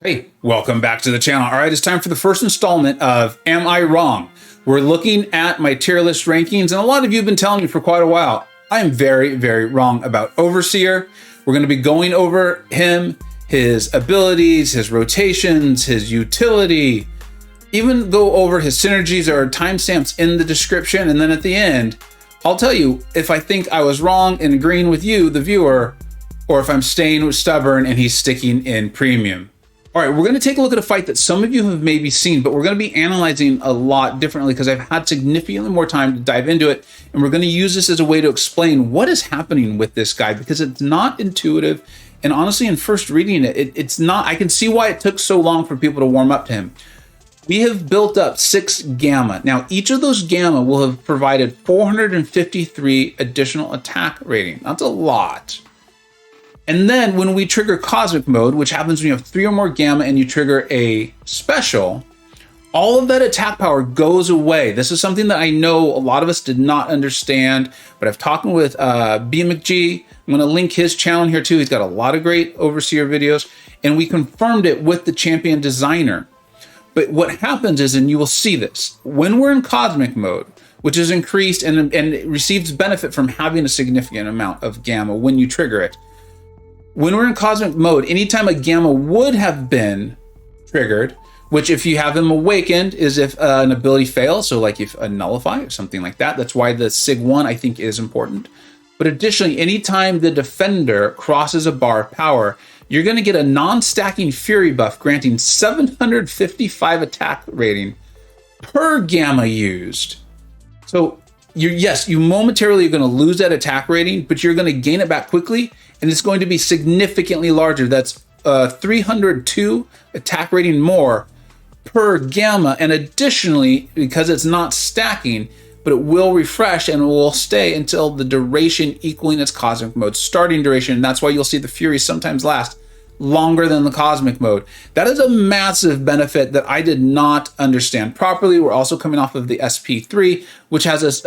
Hey, welcome back to the channel. All right, it's time for the first installment of Am I Wrong? We're looking at my tier list rankings, and a lot of you have been telling me for quite a while, I am very, very wrong about Overseer. We're gonna be going over him, his abilities, his rotations, his utility, even go over his synergies. There are timestamps in the description, and then at the end, I'll tell you if I think I was wrong in agreeing with you, the viewer, or if I'm staying stubborn and he's sticking in premium. All right, we're going to take a look at a fight that some of you have maybe seen, but we're going to be analyzing a lot differently because I've had significantly more time to dive into it. And we're going to use this as a way to explain what is happening with this guy because it's not intuitive. And honestly, in first reading it, it's not, I can see why it took so long for people to warm up to him. We have built up 6 gamma. Now, each of those gamma will have provided 453 additional attack rating. That's a lot. And then when we trigger cosmic mode, which happens when you have 3 or more gamma and you trigger a special, all of that attack power goes away. This is something that I know a lot of us did not understand, but I've talked with BMcG. I'm going to link his channel here too. He's got a lot of great Overseer videos, and we confirmed it with the champion designer. But what happens is, and you will see this, when we're in cosmic mode, which is increased and it receives benefit from having a significant amount of gamma when you trigger it. When we're in cosmic mode, anytime a gamma would have been triggered, which if you have them awakened is if an ability fails, so like if a Nullify or something like that. That's why the Sig 1 I think is important. But additionally, anytime the defender crosses a bar of power, you're going to get a non-stacking Fury buff granting 755 attack rating per gamma used. So you momentarily are going to lose that attack rating, but you're going to gain it back quickly, and it's going to be significantly larger. That's 302 attack rating more per gamma, and additionally, because it's not stacking, but it will refresh and it will stay until the duration equaling its cosmic mode starting duration. And that's why you'll see the Fury sometimes last longer than the cosmic mode. That is a massive benefit that I did not understand properly. We're also coming off of the SP3, which has us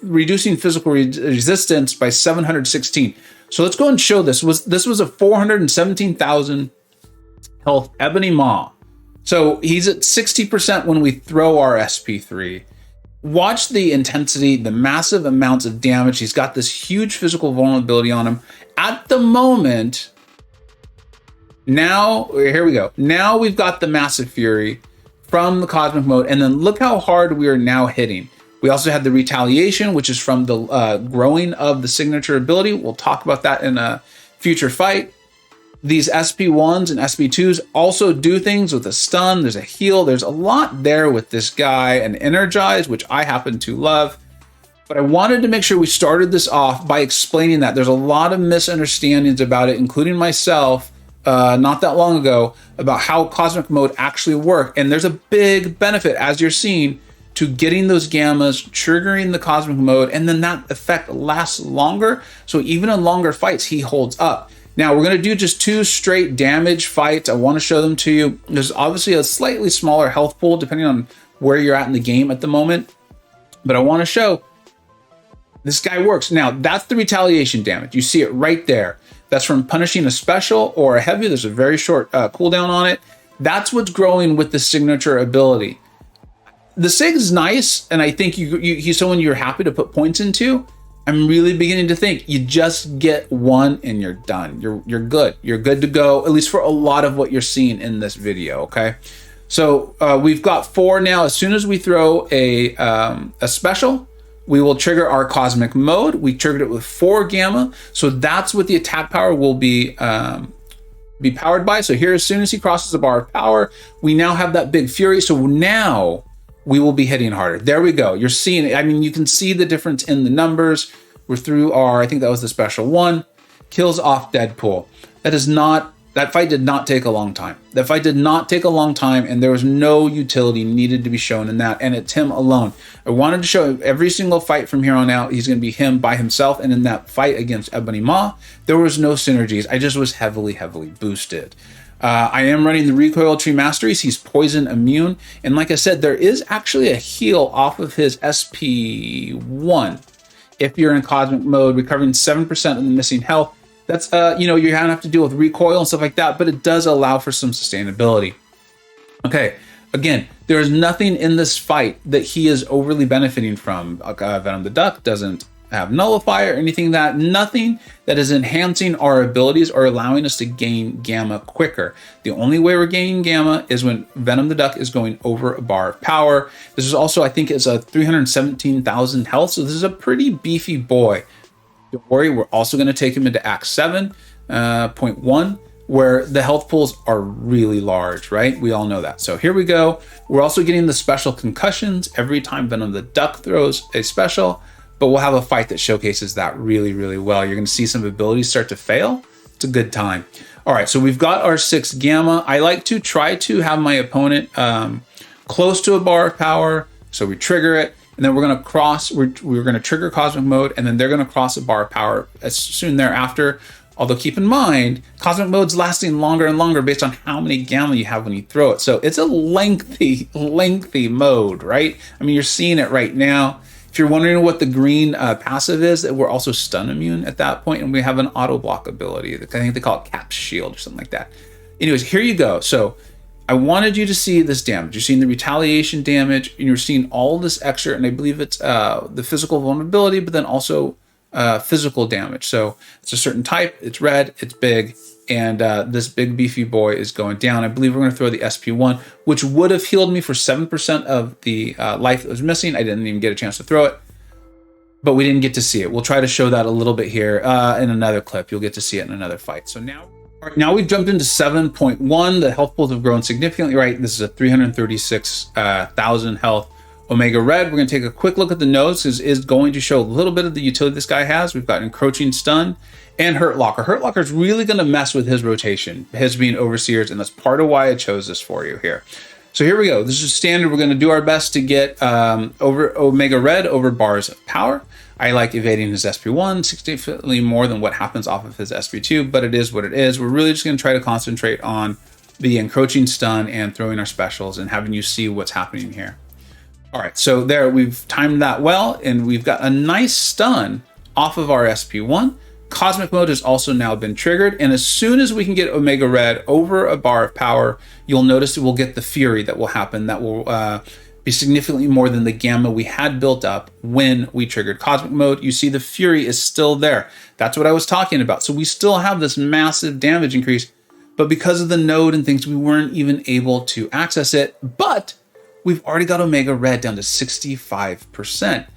reducing physical resistance by 716. So let's go and show this. This was a 417,000 health Ebony Maw. So he's at 60% when we throw our SP3. Watch the intensity, the massive amounts of damage. He's got this huge physical vulnerability on him. At the moment, now, here we go. Now we've got the massive Fury from the cosmic mode, and then look how hard we are now hitting. We also had the retaliation, which is from the growing of the signature ability. We'll talk about that in a future fight. These SP1s and SP2s also do things with a stun. There's a heal. There's a lot there with this guy, and energize, which I happen to love. But I wanted to make sure we started this off by explaining that. There's a lot of misunderstandings about it, including myself, not that long ago, about how cosmic mode actually work. And there's a big benefit, as you're seeing, to getting those gammas, triggering the cosmic mode, and then that effect lasts longer. So even in longer fights, he holds up. Now we're going to do just 2 straight damage fights. I want to show them to you. There's obviously a slightly smaller health pool depending on where you're at in the game at the moment, but I want to show this guy works. Now that's the retaliation damage. You see it right there. That's from punishing a special or a heavy. There's a very short cooldown on it. That's what's growing with the signature ability. The Sig is nice, and I think he's someone you're happy to put points into. I'm really beginning to think you just get 1 and you're done. You're good. You're good to go, at least for a lot of what you're seeing in this video, okay? So we've got 4 now. As soon as we throw a special, we will trigger our cosmic mode. We triggered it with 4 gamma. So that's what the attack power will be powered by. So here, as soon as he crosses the bar of power, we now have that big Fury. So now we will be hitting harder. There we go. You're seeing it. I mean, you can see the difference in the numbers. We're through our, I think that was the special 1, kills off Deadpool. That fight did not take a long time. That fight did not take a long time, and there was no utility needed to be shown in that, and it's him alone. I wanted to show every single fight from here on out, he's going to be him by himself, and in that fight against Ebony Maw, there was no synergies. I just was heavily, heavily boosted. I am running the Recoil Tree Masteries. He's poison immune, and like I said, there is actually a heal off of his SP1 if you're in cosmic mode, recovering 7% of the missing health That's, you're gonna have to deal with recoil and stuff like that, but it does allow for some sustainability. Okay, again, there is nothing in this fight that he is overly benefiting from. Venom the Duck doesn't have Nullify or anything nothing that is enhancing our abilities or allowing us to gain Gamma quicker. The only way we're gaining Gamma is when Venom the Duck is going over a bar of power. This is also, I think, it's a 317,000 health, so this is a pretty beefy boy. Don't worry, we're also going to take him into Act 7.1, where the health pools are really large, right? We all know that. So here we go. We're also getting the special concussions every time Venom the Duck throws a special, but we'll have a fight that showcases that really, really well. You're going to see some abilities start to fail. It's a good time. All right, so we've got our 6 Gamma. I like to try to have my opponent close to a bar of power, so we trigger it, and then we're going to cross. We're going to trigger Cosmic Mode, and then they're going to cross a bar of power as soon thereafter. Although keep in mind, Cosmic Mode's lasting longer and longer based on how many Gamma you have when you throw it. So it's a lengthy mode, right? I mean, you're seeing it right now. If you're wondering what the green passive is, we're also stun immune at that point, and we have an auto block ability. I think they call it Cap Shield or something like that. Anyways, here you go. So I wanted you to see this damage. You're seeing the retaliation damage, and you're seeing all this extra, and I believe it's the physical vulnerability, but then also physical damage. So it's a certain type, it's red, it's big, and this big beefy boy is going down. I believe we're going to throw the SP1, which would have healed me for 7% of the life that was missing. I didn't even get a chance to throw it, but we didn't get to see it. We'll try to show that a little bit here in another clip. You'll get to see it in another fight. So now we've jumped into 7.1. The health pools have grown significantly, right? This is a 336,000 health Omega Red. We're going to take a quick look at the nodes. Is going to show a little bit of the utility this guy has. We've got Encroaching Stun and Hurt Locker. Hurt Locker is really going to mess with his rotation, his being Overseers, and that's part of why I chose this for you here. So here we go. This is standard. We're going to do our best to get over Omega Red over bars of power. I like evading his SP1 significantly more than what happens off of his SP2, but it is what it is. We're really just going to try to concentrate on the Encroaching Stun and throwing our specials and having you see what's happening here. All right, so there, we've timed that well, and we've got a nice stun off of our SP1. Cosmic Mode has also now been triggered, and as soon as we can get Omega Red over a bar of power, you'll notice that we'll get the Fury that will happen. That will be significantly more than the Gamma we had built up when we triggered Cosmic Mode. You see the Fury is still there. That's what I was talking about. So we still have this massive damage increase, but because of the node and things, we weren't even able to access it, but we've already got Omega Red down to 65%.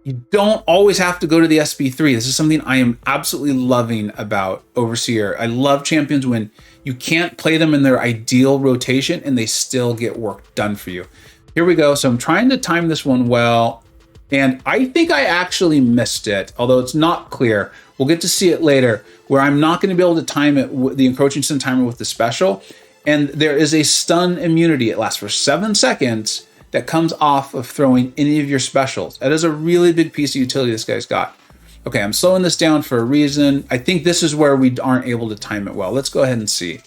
You don't always have to go to the SP3. This is something I am absolutely loving about Overseer. I love champions when you can't play them in their ideal rotation and they still get work done for you. Here we go. So I'm trying to time this one well, and I think I actually missed it, although it's not clear. We'll get to see it later, where I'm not going to be able to time it with the Encroaching Stun timer with the special. And there is a stun immunity. It lasts for 7 seconds that comes off of throwing any of your specials. That is a really big piece of utility this guy's got. Okay, I'm slowing this down for a reason. I think this is where we aren't able to time it well. Let's go ahead and see.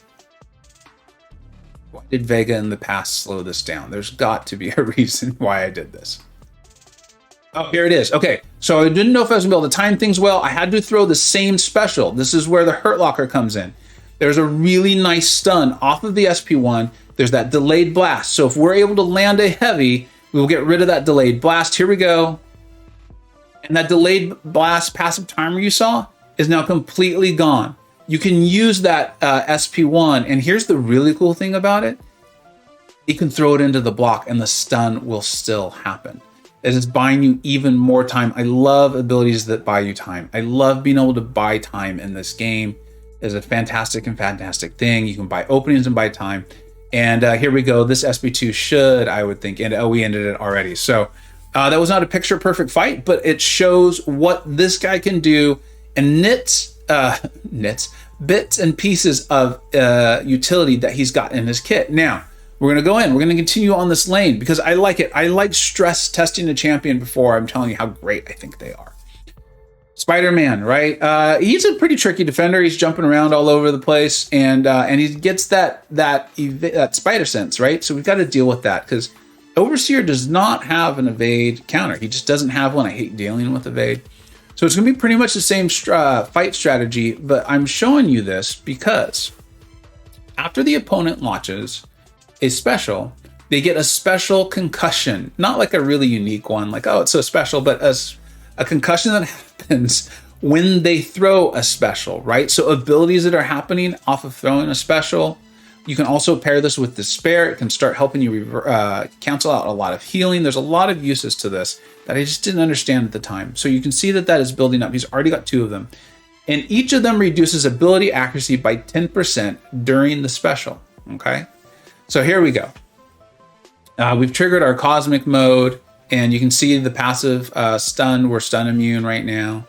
Why did Vega in the past slow this down? There's got to be a reason why I did this. Oh, here it is. Okay, so I didn't know if I was gonna be able to time things well. I had to throw the same special. This is where the Hurt Locker comes in. There's a really nice stun off of the SP1. There's that delayed blast. So if we're able to land a heavy, we will get rid of that delayed blast. Here we go. And that delayed blast passive timer you saw is now completely gone. You can use that SP1. And here's the really cool thing about it. You can throw it into the block and the stun will still happen. It is buying you even more time. I love abilities that buy you time. I love being able to buy time in this game. Is a fantastic thing. You can buy openings and buy time. And here we go. This SB2 should, I would think, and we ended it already. So that was not a picture perfect fight, but it shows what this guy can do and bits and pieces of utility that he's got in his kit. Now, we're going to go in. We're going to continue on this lane because I like it. I like stress testing a champion before I'm telling you how great I think they are. Spider-Man, right? He's a pretty tricky defender. He's jumping around all over the place, and he gets that spider sense, right? So we've got to deal with that because Overseer does not have an evade counter. He just doesn't have one. I hate dealing with evade. So it's going to be pretty much the same fight strategy, but I'm showing you this because after the opponent launches a special, they get a special concussion. Not like a really unique one, like, oh, it's so special, but a concussion that happens when they throw a special, right? So abilities that are happening off of throwing a special. You can also pair this with Despair. It can start helping you cancel out a lot of healing. There's a lot of uses to this that I just didn't understand at the time. So you can see that that is building up. He's already got 2 of them. And each of them reduces ability accuracy by 10% during the special, okay? So here we go. We've triggered our Cosmic Mode, and you can see the passive stun. We're stun immune right now.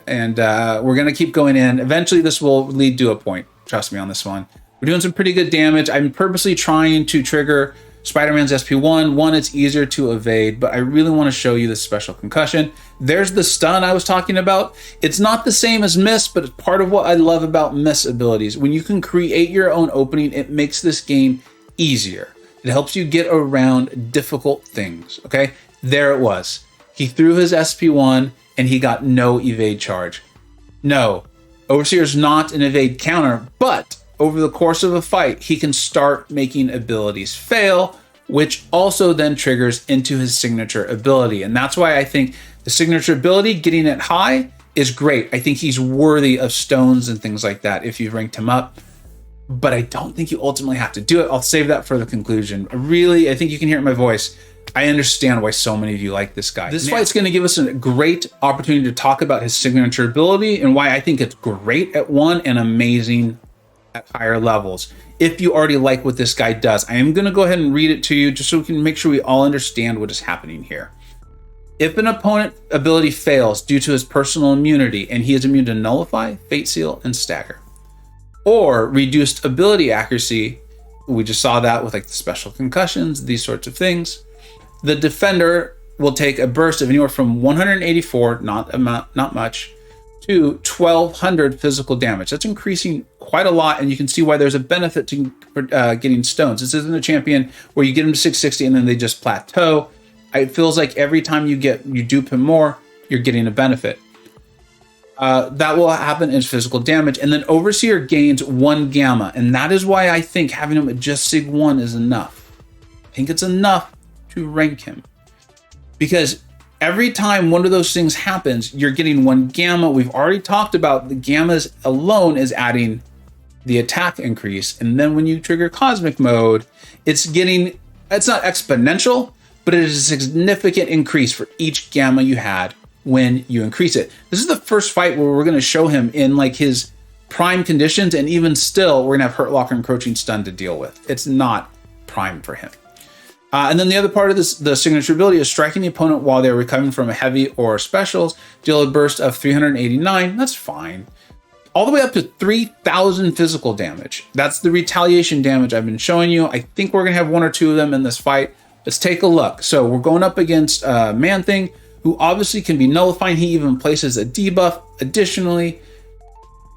And we're going to keep going in. Eventually, this will lead to a point. Trust me on this one. We're doing some pretty good damage. I'm purposely trying to trigger Spider-Man's SP1. One, it's easier to evade, but I really want to show you this special concussion. There's the stun I was talking about. It's not the same as Miss, but it's part of what I love about Miss abilities. When you can create your own opening, it makes this game easier. It helps you get around difficult things, okay? There it was. He threw his SP1 and he got no evade charge. No, Overseer's not an evade counter, but over the course of a fight, he can start making abilities fail, which also then triggers into his signature ability. And that's why I think the signature ability, getting it high, is great. I think he's worthy of stones and things like that if you've ranked him up. But I don't think you ultimately have to do it. I'll save that for the conclusion. Really, I think you can hear it in my voice. I understand why so many of you like this guy. This fight's going to give us a great opportunity to talk about his signature ability and why I think it's great at 1 and amazing at higher levels. If you already like what this guy does, I am going to go ahead and read it to you just so we can make sure we all understand what is happening here. If an opponent ability fails due to his personal immunity and he is immune to Nullify, Fate Seal, and Stagger, or reduced ability accuracy, we just saw that with like the special concussions, these sorts of things, the defender will take a burst of anywhere from 184, not much, to 1200 physical damage. That's increasing quite a lot, and you can see why there's a benefit to getting stones. This isn't a champion where you get them to 660 and then they just plateau. It feels like every time you dupe him more, you're getting a benefit. That will happen in physical damage, and then Overseer gains 1 gamma, and that is why I think having him at just Sig 1 is enough. I think it's enough to rank him, because every time one of those things happens, you're getting 1 gamma. We've already talked about the gammas alone is adding the attack increase. And then when you trigger Cosmic Mode, it's not exponential, but it is a significant increase for each gamma you had when you increase it. This is the first fight where we're going to show him in like his prime conditions. And even still, we're going to have Hurt Locker, Encroaching Stun to deal with. It's not prime for him. And then the other part of this, the signature ability, is striking the opponent while they're recovering from a heavy or specials. Deal a burst of 389. That's fine. All the way up to 3,000 physical damage. That's the retaliation damage I've been showing you. I think we're going to have 1 or 2 of them in this fight. Let's take a look. So we're going up against Man-Thing, who obviously can be nullifying. He even places a debuff. Additionally,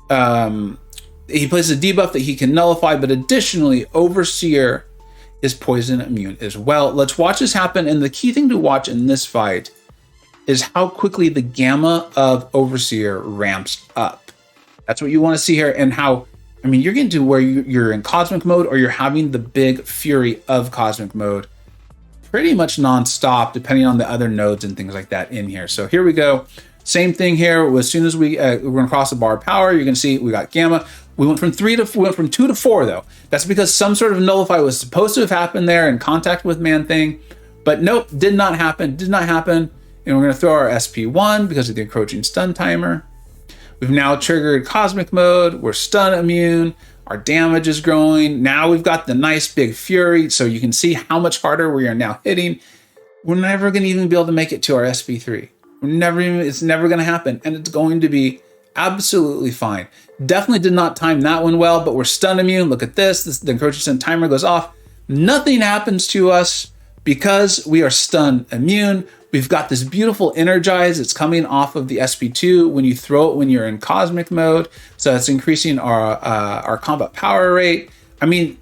he places a debuff that he can nullify, but additionally, Overseer is poison immune as well. Let's watch this happen. And the key thing to watch in this fight is how quickly the gamma of Overseer ramps up. That's what you want to see here. And how, I mean, you're getting to where you're in Cosmic Mode, or you're having the big fury of Cosmic Mode pretty much nonstop, depending on the other nodes and things like that in here. So here we go. Same thing here. As soon as we're going to cross the bar of power, you're going to see we got gamma. We went from 2 to 4 though. That's because some sort of nullify was supposed to have happened there in contact with Man-Thing, but nope, did not happen. And we're going to throw our SP1 because of the encroaching stun timer. We've now triggered Cosmic Mode. We're stun immune. Our damage is growing. Now we've got the nice big fury, so you can see how much harder we are now hitting. We're never going to even be able to make it to our SP3. It's never going to happen, and it's going to be absolutely fine. Definitely did not time that one well, but we're stun immune. Look at this. The encroaching stun timer goes off. Nothing happens to us because we are stun immune. We've got this beautiful energize. It's coming off of the SP2 when you throw it when you're in Cosmic Mode. So it's increasing our combat power rate. I mean,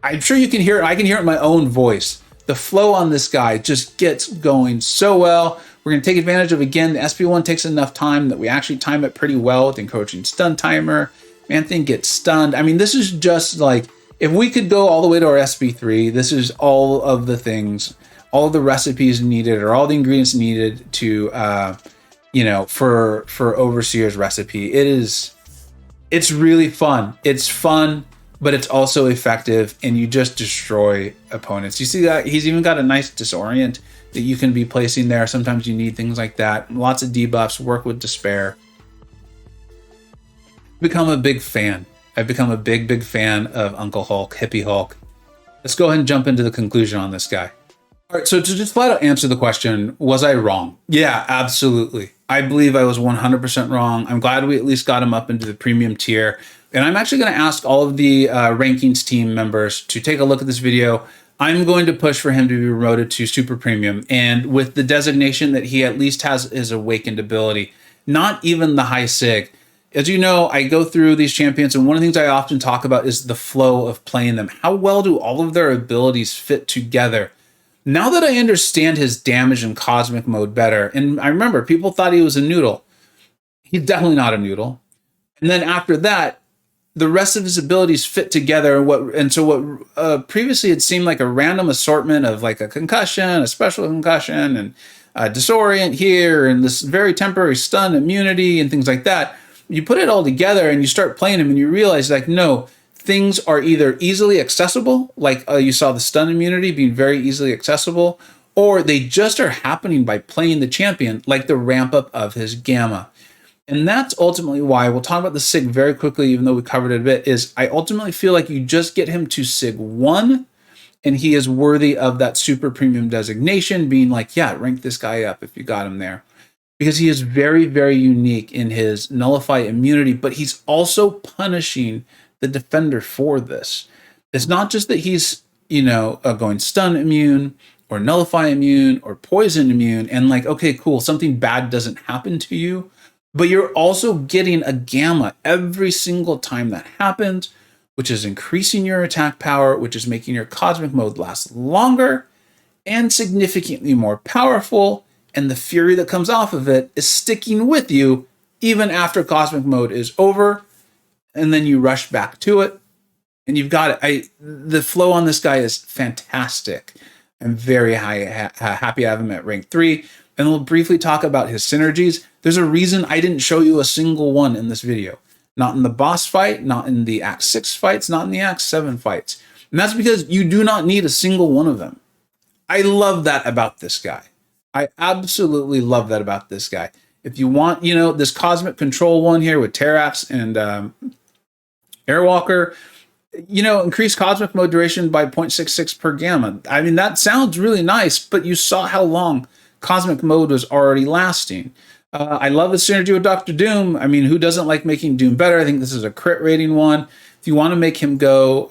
I'm sure you can hear it. I can hear it in my own voice. The flow on this guy just gets going so well. We're going to take advantage of, again, the SP1 takes enough time that we actually time it pretty well with the encroaching stun timer. Man thing gets stunned. I mean, this is just like, if we could go all the way to our SP3, this is all of the things, all of the recipes needed, or all the ingredients needed to, you know, for Overseer's recipe. It's really fun. It's fun, but it's also effective, and you just destroy opponents. You see that? He's even got a nice disorient that you can be placing there. Sometimes you need things like that. Lots of debuffs, work with despair. Become a big fan. I've become a big fan of Uncle Hulk, Hippie Hulk. Let's go ahead and jump into the conclusion on this guy. All right, so to just flat out answer the question, was I wrong? Yeah, absolutely. I believe I was 100% wrong. I'm glad we at least got him up into the premium tier. And I'm actually going to ask all of the rankings team members to take a look at this video. I'm going to push for him to be promoted to super premium. And with the designation that he at least has his awakened ability, not even the high sig. As you know, I go through these champions, and one of the things I often talk about is the flow of playing them. How well do all of their abilities fit together? Now that I understand his damage in cosmic mode better, and I remember people thought he was a noodle. He's definitely not a noodle. And then after that, the rest of his abilities fit together. And so what previously had seemed like a random assortment of like a concussion, a special concussion, and a disorient here, and this very temporary stun immunity and things like that. You put it all together and you start playing him, and you realize, like, no, things are either easily accessible, like you saw the stun immunity being very easily accessible, or they just are happening by playing the champion, like the ramp up of his gamma. And that's ultimately why, we'll talk about the SIG very quickly, even though we covered it a bit, is I ultimately feel like you just get him to SIG 1, and he is worthy of that super premium designation, being like, yeah, rank this guy up if you got him there. Because he is very, very unique in his Nullify immunity, but he's also punishing the defender for this. It's not just that he's, you know, going stun immune or Nullify immune or poison immune, and like, okay, cool, something bad doesn't happen to you, but you're also getting a gamma every single time that happens, which is increasing your attack power, which is making your cosmic mode last longer and significantly more powerful. And the fury that comes off of it is sticking with you even after cosmic mode is over, and then you rush back to it, and you've got it. The flow on this guy is fantastic. I'm very happy I have him at rank 3, and we'll briefly talk about his synergies. There's a reason I didn't show you a single one in this video. Not in the boss fight, not in the Act 6 fights, not in the Act 7 fights. And that's because you do not need a single one of them. I love that about this guy. I absolutely love that about this guy. If you want, you know, this cosmic control one here with Terrax and Airwalker, you know, increase cosmic mode duration by 0.66 per gamma. I mean, that sounds really nice, but you saw how long cosmic mode was already lasting. I love the synergy with Dr. Doom. I mean, who doesn't like making Doom better? I think this is a crit rating one. If you want to make him go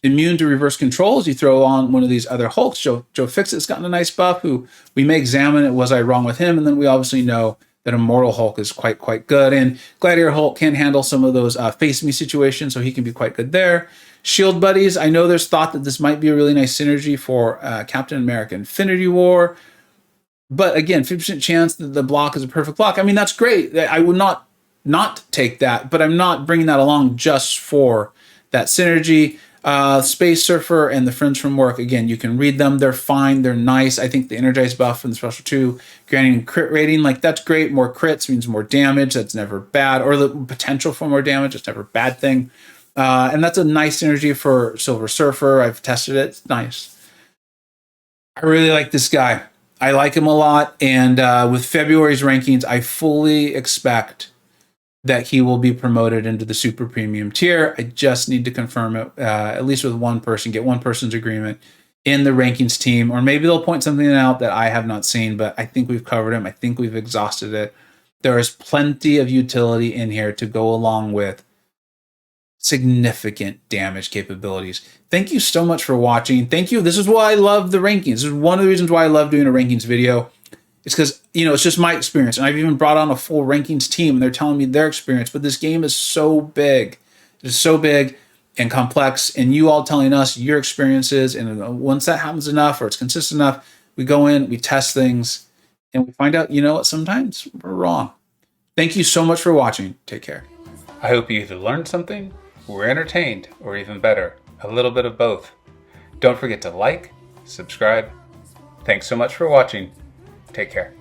immune to reverse controls, you throw on one of these other Hulks. Joe Fixit's gotten a nice buff, who we may examine it. Was I wrong with him? And then we obviously know that Immortal Hulk is quite good. And Gladiator Hulk can handle some of those face me situations, so he can be quite good there. Shield Buddies, I know there's thought that this might be a really nice synergy for Captain America Infinity War. But again, 50% chance that the block is a perfect block. I mean, that's great. I would not take that, but I'm not bringing that along just for that synergy. Space Surfer and the Friends from Work, again, you can read them. They're fine. They're nice. I think the Energize buff and the Special 2 granting crit rating, like, that's great. More crits means more damage. That's never bad. Or the potential for more damage. It's never a bad thing. And that's a nice synergy for Silver Surfer. I've tested it. It's nice. I really like this guy. I like him a lot. And with February's rankings, I fully expect that he will be promoted into the super premium tier. I just need to confirm it, at least with one person, get one person's agreement in the rankings team, or maybe they'll point something out that I have not seen, but I think we've covered him. I think we've exhausted it. There is plenty of utility in here to go along with significant damage capabilities. Thank you so much for watching. Thank you. This is why I love the rankings. This is one of the reasons why I love doing a rankings video. It's because, you know, it's just my experience. And I've even brought on a full rankings team, and they're telling me their experience. But this game is so big. It's so big and complex. And you all telling us your experiences. And once that happens enough, or it's consistent enough, we go in, we test things, and we find out, you know what, sometimes we're wrong. Thank you so much for watching. Take care. I hope you either learned something, were entertained, or even better, a little bit of both. Don't forget to like, subscribe. Thanks so much for watching. Take care.